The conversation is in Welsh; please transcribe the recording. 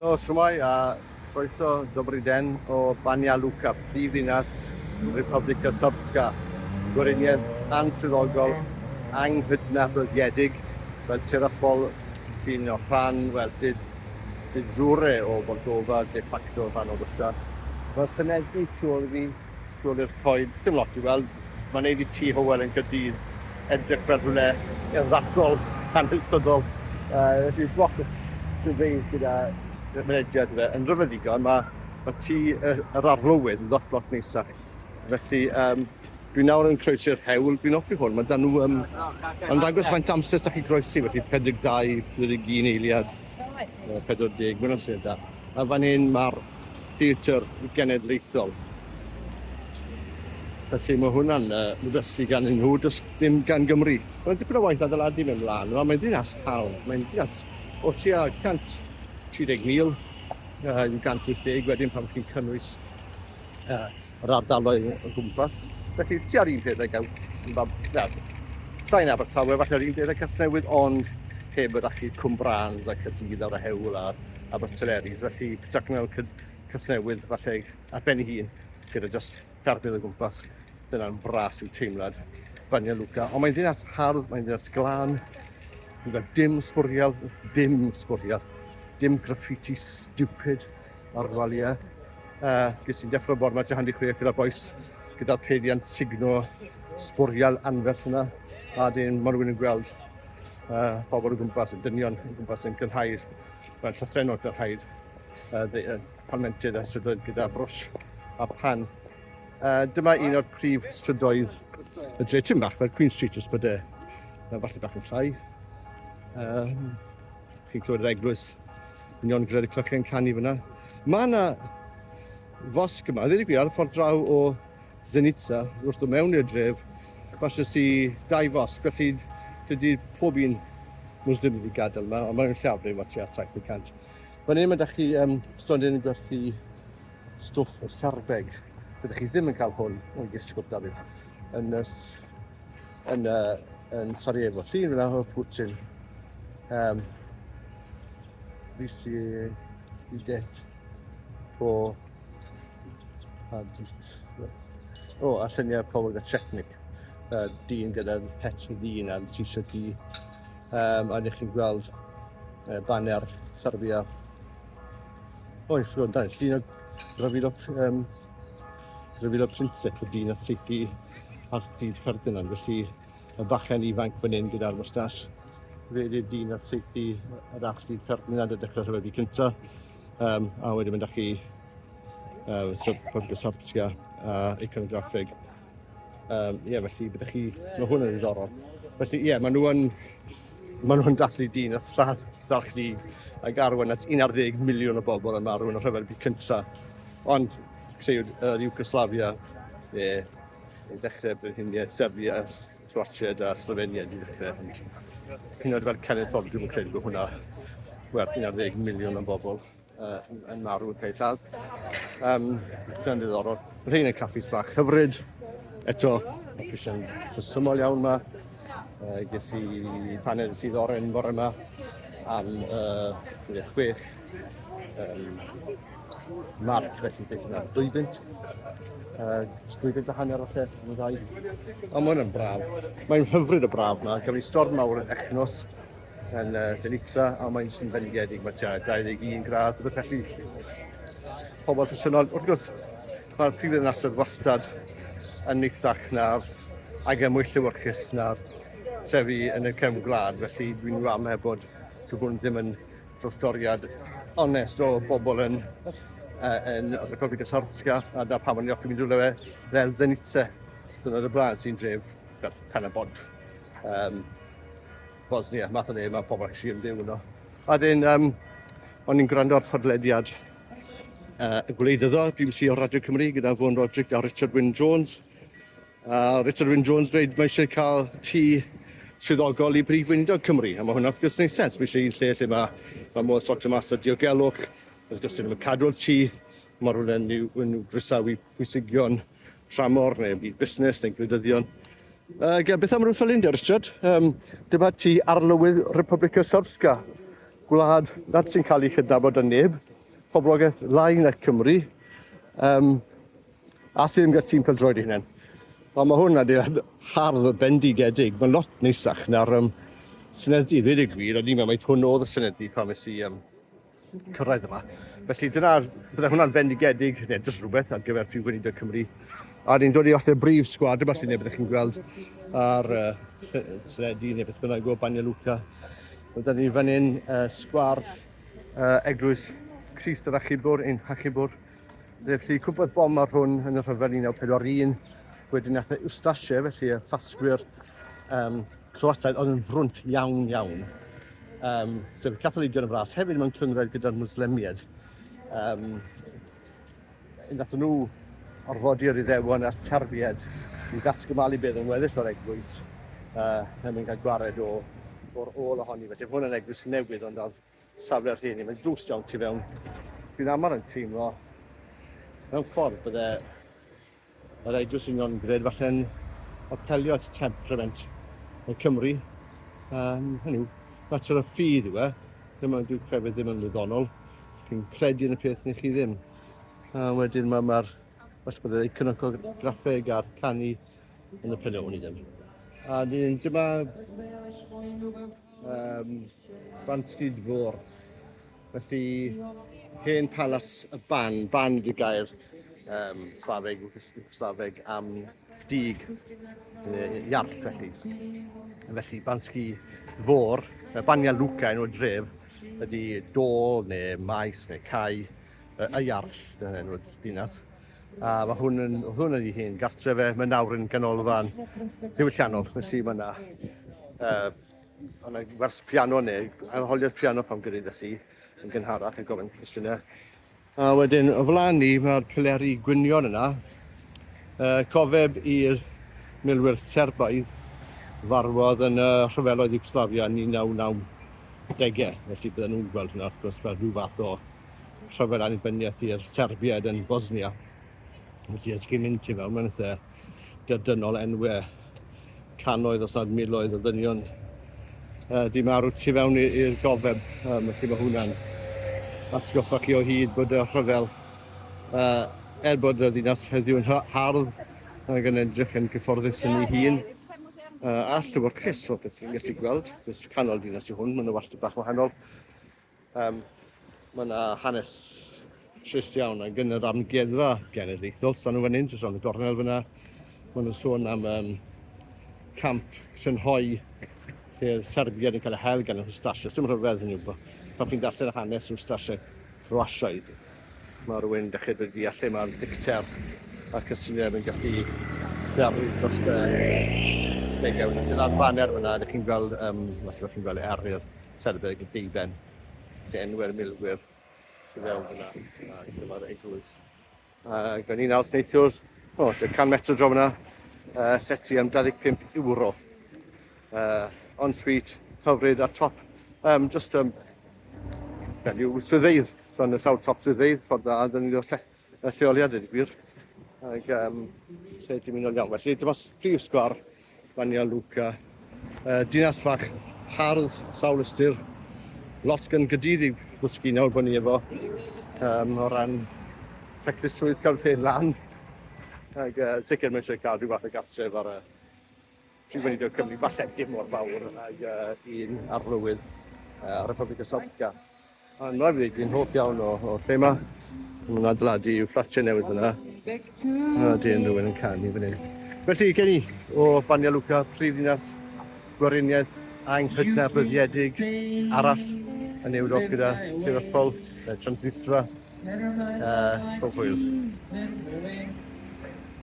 O, shwmai a croeso dobry den o Banja Luka, prifddinas Republika Srpska, Gweriniaeth answyddogol anghydnabyddedig fel tirasbol sy'n o rhan, wel, de jure o Moldova, de facto rhan o Rwsia. Mae'r ffynegu trwy'r i'r coed, dim lot i weld, mae'n neud i ti Hywel yn Gaerdydd edrych fel rhywle urddasol, hanesyddol. Felly bloc trwy'r gyda mynediad fe yn rhyfeddigon, mae ti yr arlywydd yn lot neisach. Felly dwi nawr yn croesi'r hewl, dwi'n offi hwn, mae dan nhw yn dangos faint amser sy'ch chi groesi, felly 42, 21 eiliad, 40, mae'n amser da. A fan hyn mae'r theatr genedlaethol. Felly mae hwnna'n ddysgu gan nhw, ddim gan Gymru. Mae'n dipyn o waith adeiladu mewn mlaen, mae'n ddinas hawl, mae'n ddinas o tua 130,000, 180, wedyn pan chi'n cynnwys yr ardaloedd o gwmpas. Felly, ti ar un peth ag sain Abertawe, falle ar un peth ag Casnewydd, ond heb yr achub Cwmbrans a Caerdydd ar y hewl a Aberteleris. Felly, pethau mewn Casnewydd, falle ar ben ei hun, gyda jyst fferbydd o gwmpas. Dyna'n fras i'w teimlad Banja Luka. Ond mae'n ddinas hardd, mae'n ddinas glân. Dwi'n cael dim sbwriel, dim graffiti stupid ar waliau. Ges i'n deffro bore 'ma tua 16 gyda bois, gyda'r peiriant signo sbwriel anferth yna. A dyn mae rhywun yn gweld pobl o gwmpas, yn dynion o gwmpas yn gynhau'r, mae'n llythrennog gynhau'r palmentydd a strydoedd gyda brwsh a pan. Dyma un o'r prif strydoedd y dre tym bach, fel Queen Street ys bydde. Falle bach yn llai. Chi'n clywed yr eglwys union gyda'r clychau'n canu fyna. Mae yna fosg yma, ddweud i gwir, ar y ffordd draw o Zenica, wrth o mewn i'r dref, falle si 2 fosg, felly dydy pob un Muslim wedi gadael yma, ond mae'n llafrif o tua 700. Fan hyn mae ydych chi stondyn yn gwerthu stwff o Serbiaid. Byddwch chi ddim yn cael hwn o'n gisgwb Dafydd yn Sarajevo. Llun fyna o Putin. Videt po a lluniau pobl gyda Chetnik. Dyn gyda'r Hertsegofina a'r t-shirt di. A ydych chi'n gweld banner Serbia. Ffwrdd, llun o rhyfel o prinsip o dyn a seithi ar dyn Ferdinand, felly y bachen ifanc fan hyn gyda'r moustache. Fe ydy'r dyn a seithi yr archdyn Ferdinand y dechrau rhyfel cyntaf. A wedyn mynd â chi Republika Srpska a iconograffig. Felly byddwch chi, mae hwn yn ddiddorol. Felly maen nhw'n dathlu dyn a thradd ddarchdi ag arwain at 11 miliwn o bobl yn marw yn y rhyfel cyntaf. Ond creuwyd yr Iwgoslafia, i ddechrau Gweriniaeth Serbia, Croatia a Slovenia i ddechrau. Hyn oed fel cenedlaethol, dwi'n credu bod hwnna werth 11 miliwn o bobl yn marw yn cael lladd. Dyna'n ddiddorol. Rhain yn caffis bach hyfryd. Eto, eisiau'n syml iawn yma. Ges i paned sydd oren bore yma am 6. Mae'r felly beth yna 2 bunt. 2 bunt a hanner o lle, yn ddau. Ond mae hwnna'n braf. Mae'n hyfryd o braf yma. Gafon ni storm mawr yn Echnos yn Zenica, a mae'n sy'n fendigedig. Mae tua 21 gradd. Felly, pobl ffasiynol. Wrth gwrs, mae'r prifddinas wastad yn neithach na'r ag mwy llywyrchus na'r trefi yn y cefn gwlad. Felly, dwi'n wame bod hwn ddim yn drostoriad onest o bobl yn Republika Srpska, a da pan mae'n offi mynd rhywle fel Zenica. Dyna'r y blaen sy'n dref fel cydnabod Bosnia, math o le, mae pobl ac yn byw yno. A dyn, o'n i'n gwrando ar podlediad y gwleidyddol, BBC o Radio Cymru, gyda Fôn Roderick a Richard Wyn-Jones. Richard Wyn-Jones dweud mae eisiau cael tŷ swyddogol i brifddinas Cymru, a mae hwnna'n wrth gwrs neud sens. Mae eisiau un lle lle mae modd sortio mas o diogelwch, wrth gwrs ddim yn cadw'r tŷ, mae rhywun yn grisawu pwysigion tramor neu byd busnes neu gwleidyddion. Beth am rhywun fel India, Richard? Dyma tŷ arlywydd Republika Srpska. gwlad nad sy'n cael ei cydnabod yn neb, poblogaeth lai na Cymru, a sy'n gyda tîm pêl-droed ei hunain. Ond mae hwnna wedi hardd bendigedig. Mae'n lot neisach na'r synedu, ddweud y gwir, a ni'n meddwl mai hwn oedd y synedu pan nes i cyrraedd yma. Felly bydde hwnna'n fendigedig, neu jyst rhywbeth ar gyfer prifddinas Cymru. A ni'n dod i falle brif sgwad, yma sy'n byddwch chi'n gweld ar synedu neu beth bynnag o Banja Luka. Byddwn ni fan hyn sgwar eglwys Crist yr Achubwr, ein Achubwr. Felly cwbl bom ar hwn yn y rhyfel 1941. Wedyn nath Iwgoslafia, felly y ffasgwyr Croataidd oedd yn frwnt iawn. Sef y Catholigion yn fras, hefyd mewn cynghrair gyda'r Mwslemiaid. Nath nhw orfodi'r Iddewon a Serbiaid i ddatganoli beth yn weddill o'r eglwys er mwyn cael gwared o'r ôl ohoni. Felly hwn yn eglwys newydd ond oedd safle'r rheni. Mae'n drws iawn tu fewn. Dwi'n aml yn teimlo mewn ffordd bydde yr eglwys union gred falle'n apelio at temperament y Cymru. Hynny yw, mater o ffydd yw e. Dwi'n crefydd ddim yn wyddonol. Chi'n credu yn y peth neu chi ddim. A wedyn mae'r falle bydde iconograffeg a'r canu yn y prynawn i ddim. A dyma Bansgyd Fôr. Felly hen palas y ban ydy'r gair Slafeg am dig, iarth felly. Felly Bansgyd Fôr, Banja Luka enw'r dref, ydy dôl neu maes neu cai y iarth enw'r dinas. A mae hwn ydi hen gartrefe, mae nawr yn ganolfan diwylliannol, felly mae yna wers piano neu arholiad piano pan gyrraedd y yn gynharach a gofyn cwestiynau. A wedyn, o flaen ni, mae'r pileri gwynion yna. Gofeb i'r milwyr Serbiaid farwodd yn y rhyfeloedd Iwgoslafia yn 1990. Felly bydden nhw'n gweld hwnna wrth gwrs fel rhyw fath o rhyfel annibyniaeth i'r Serbiaid yn Bosnia. Felly ys chi'n mynd ti fewn, mae'n eitha dydynol enwau cannoedd os nad miloedd o ddynion di marw tu fewn i'r gofeb. Felly mae hwnna'n atgoffa chi o hyd bod y rhyfel bod y ddinas heddiw yn hardd ac yn edrych yn gyfforddus yn ei hun. A llywyrchus o beth chi'n gallu gweld, dys canol dinas i hwn, mae'n wastad bach wahanol. Mae yna hanes trist iawn ac yn yr amgueddfa genedlaethol, so nhw fan hyn, jyst rhan y gornel fyna. Mae nhw'n sôn am camp Crynhoi, lle Serbiaid yn cael y hel gan y Iwgoslafia. Dim rhyfedd hynny yw, pan chi'n darllen y hanes Iwgoslafia Croataidd. Mae rhywun yn dechrau dod i deall lle mae'r dicter ac ysyniad yn gallu ddarlun dros degawd. Dyna'r baner fyna, ydych chi'n gweld, falle chi'n gweld Er'r Serbiaid y deiben, lle enwau'r milwyr sy'n fewn fyna, dyma'r eglwys. Gan un aws neithiwr, 100 metr dro fyna, llety am €25. En-suite, hyfryd ar top, just yw swyddfeydd, so yn y sawl top swyddfeydd, ffordd dda, dyn ni'n dod lleoliad ydy gwir. Ac lle dim unol iawn. Felly dyma prif sgwar Banja Luka, dinas fach hardd, sawl ystyr, lot gan gydydd i ddysgu nawr bod ni efo o ran teclysrwydd cael lle lan. Ac sicr mae'n eisiau cael rhyw fath o gartref ar prifddinas Cymru, falle dim mor fawr ag un arlywydd Republika Srpska. Ond mae'n rhaid fi'n hoff iawn o lle yma. Mae'n adeiladu i'w fflatiau newydd fyna. A dyn rhywun yn canu fan hyn. Felly, gen i o Banja Luka, prifddinas Gweriniaeth anghydnabyddedig arall yn Ewrop gyda Tirol, Transnistria, pob hwyl.